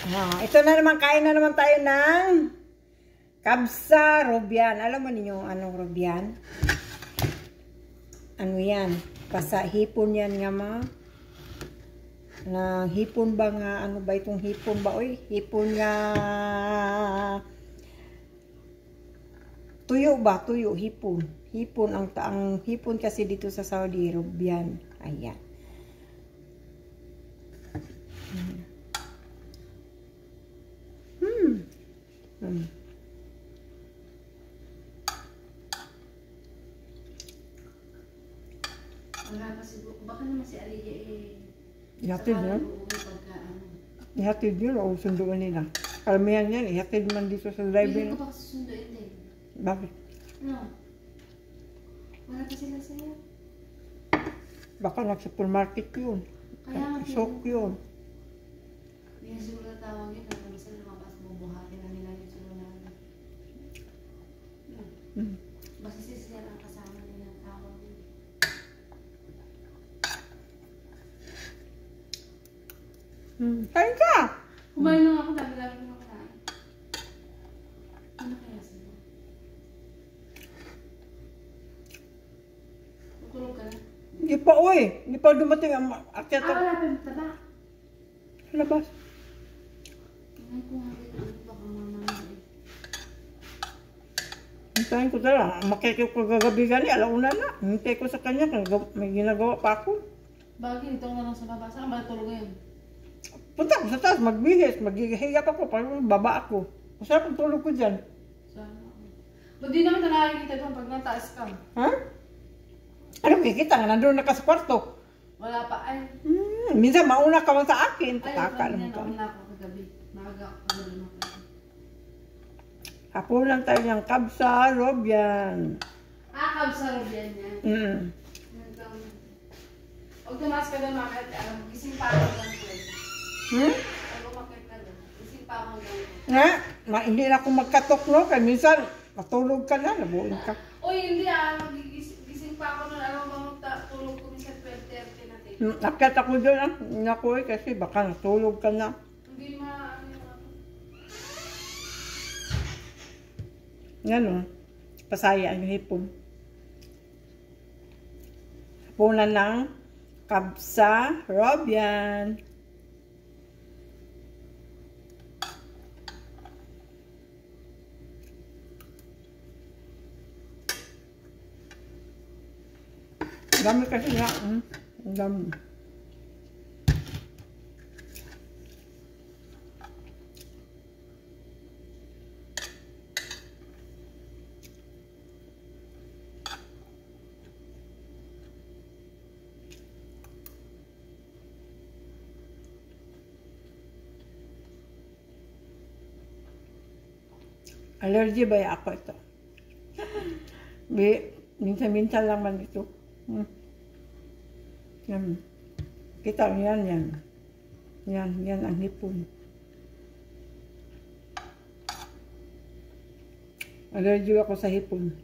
Ito na naman, kain na naman tayo ng kabsa Robian. Alam mo ninyo anong Robian? Ano yan? Basta hipon yan nga ma. Na hipon ba nga, ano ba itong hipon ba? Oy, hipon nga tuyo ba? Tuyo, hipon. Hipon, ang hipon kasi dito sa Saudi, Robian. Ayan. Wala pa siguro. Baka naman si Aliyah Ihatid yun? Ihatid yun o sunduan nila? Kalmihan yan, ihatid man dito sa driver. Hindi ko pa susunduin din. Bakit? No. Wala pa sila sa'yo. Baka nag-supermarket yun. Kaya nga. Sok yun. May siguro na tawag yun. Kaya minsan lumabas mo buhatin na nila yung sununan. Basta sila ang kasama nila ang tawag yun. Kain ka! Kumain lang ako, dami-dami ko nakakain. Ano kaya sila? Tutulog ka na? Hindi pa, uy! Hindi pa dumating ang akyat. Wala pa yung taba. Sa labas. Tingnan ko nga dito. Baka mamaya eh. Hintayin ko talaga. Makikip ko gagabi gani, alauna na. Hintay ko sa kanya, may ginagawa pa ako. Bagay, ito nga lang sa baba. Saan ba tulog ngayon? Punta ko sa taas, magbihis, maghihigap ako, parang baba ako. Masarap ang tulog ko dyan. Sana. Ba't di naman nakakikita doon pag nataas ka? Ha? Ano kikita nga, nandun na ka sa kwarto. Wala pa ay. Minsan mauna ka man sa akin. Ay, Patakalam ka. nauna ako kagabi. Maaga ako kagabi ng kagabi. Hapunan tayo ng kabsa, Robian. Kabsarog yan yan. Huwag tumaas ka doon mamaya. Gising pa ako doon. Huwag umakit ka doon. Gising pa ako doon. Nga, hindi na ako magkatok, no? Kaya minsan, matulog ka na, nabuhin ka. Uy, hindi gising pa ako doon. Alam mo bang tulog ko minsan 12:30 natin. Nakyat ako doon, naku kasi baka natulog ka na. Hindi ano yung ano. Yan o, pasaya ang hipon. Hapunan ng kabsa, Robian. Dami kasi nga, dami. Allergy ba ako ito? Minsan-minsan lang man ito. Yan. Kita mo yan. Yan ang hipon. Allergy ako sa hipon.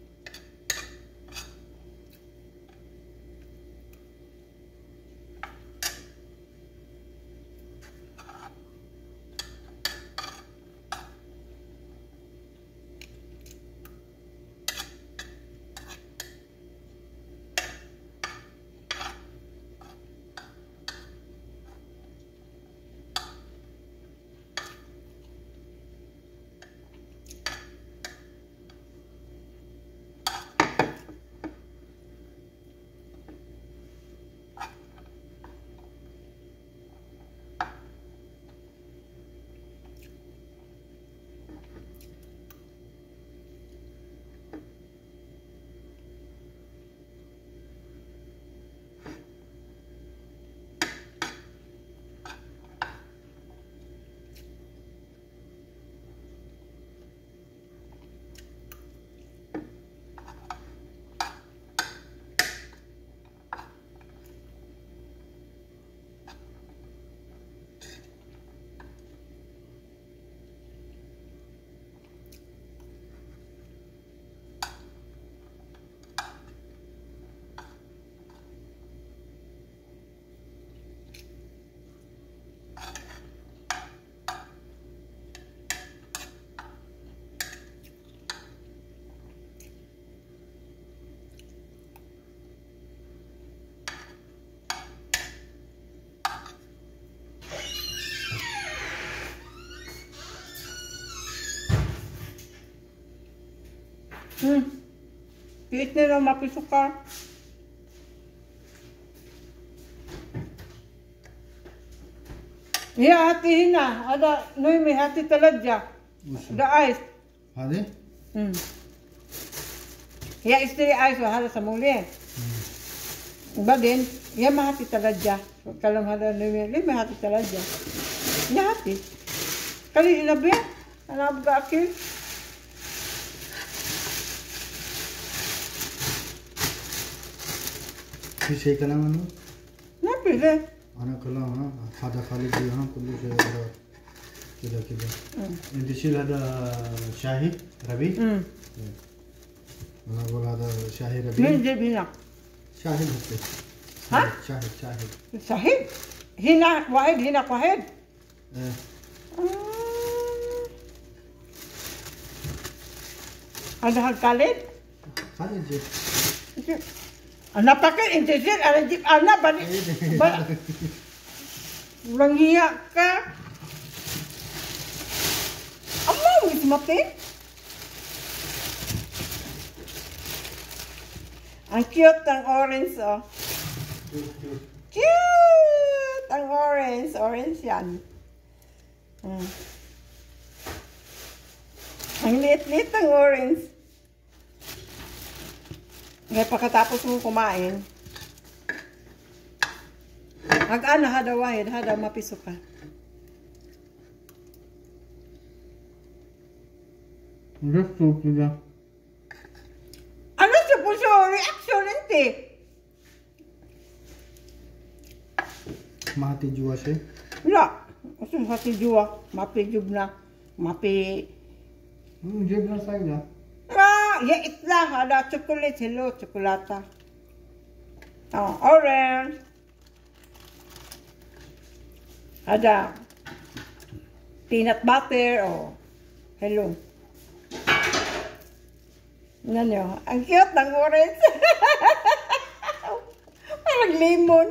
Piit na lang mapisukar. Ya, hati na. Ada, noy may hati taladya. The ice. هذه؟ Ya, istri ice wala sa muli. Badin, ya mahati taladya. Kalam hada noy may hati taladya. Ya hati. Kali ilabi, anab ga akil. في شيء كلام عنه؟ Na pwede. أنا كلام ها هذا خالد جي ها كل شيء هذا كذا كذا. أنت شيل هذا شاهي ربي؟ أنا أقول هذا شاهي ربي. Min jibina. شاهد هسه. ها؟ شاهد. صحيح. هنا واحد هنا واحد. إيه. Ada hal kalit. خالد جي. Anak pakai intensif, ada jip anak balik. Ulang hiya ka. Amo, wis mati. Ang cute ng orange, oh. Cute! Ang orange. Orange yan. Ang liit-liit ng orange. Ngayon pagkatapos mong kumain, mag-ana hada wahid, hada mapiso ka. Just soup كذا. Ano siya po siya? Reaction hindi. ما هتي جوا شيء؟ Wala. Kasi hati juwa. Mapi jub na. Mapi. جبنا سايدة. Ya itla. Hada chocolate. Hello, chocolata. Oh, orange. Hada peanut butter. Oh, hello. Yan yun. Ang cute ng orange. Parang lemon.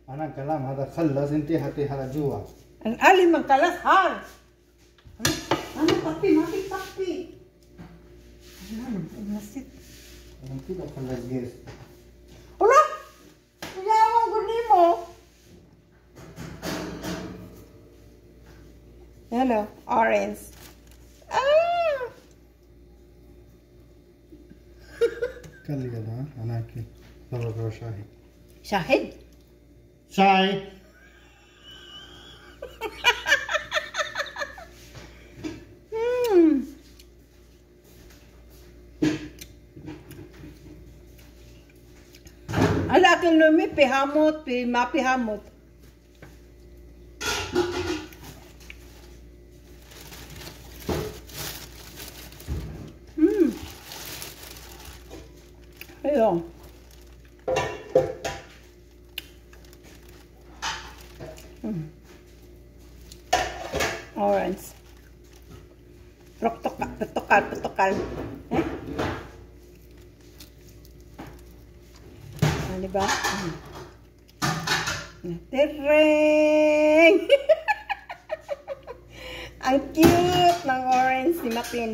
أنا كلام هذا خلص أنت هتي هذا جوا. Ang alim ang kalashan. Ano papi? Mati papi. Ano? Nasit. أنت ده خلص جيس. Ulo! Kayawang guni mo. Yan o. Orange. Ah! كلي هذا أنا أكل. ضرب شاهي. Shahid. شاي. Ala akin lumi, pihamot, mapihamot. Ayun. Orange. Tukal. Eh? Ano ba? Tereng! Ang cute ng orange ni Matin.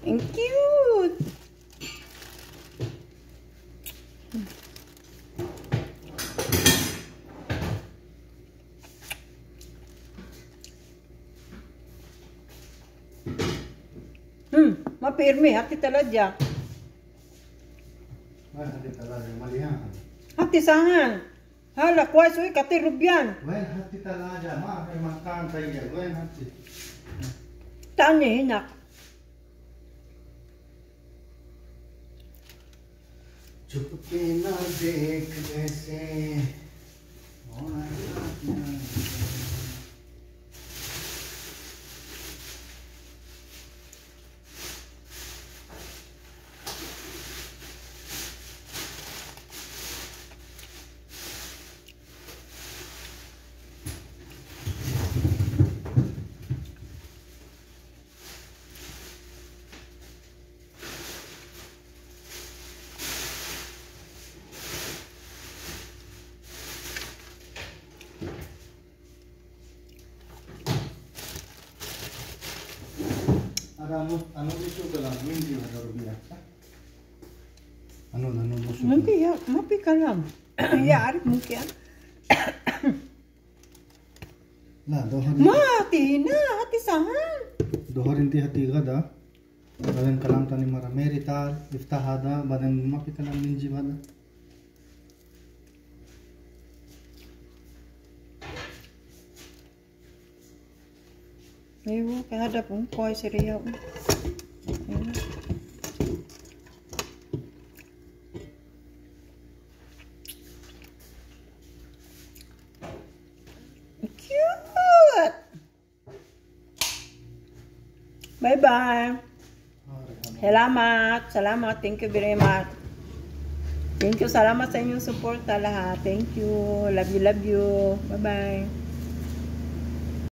Ang cute! Mapirmi, hati taladya. وين هتي ثلاجة مليان. Hati sangan. Hala, kuwais uy, kati rubyan. وين هتي ثلاجة ما في مكان طيب وين هتي؟ Taan niya hinak. चुप के ना देख ऐसे होना ano musuh ka lang, hindi ada rubiah. Ano musuh. Mungkin ya, mapi kalam. Ya, arif mungkin. Lah, dohar. Mati na, hati sahan. Dohar inti hati gada. Badan kalam tani mara merital, iftah hada, badan mapi kalam minji bada. Ewo, kaya ada pun koi seriau. Cute. Bye-bye. Salamat. Thank you very much. Thank you. Salamat sa inyong support lahat. Thank you. Love you. Bye-bye.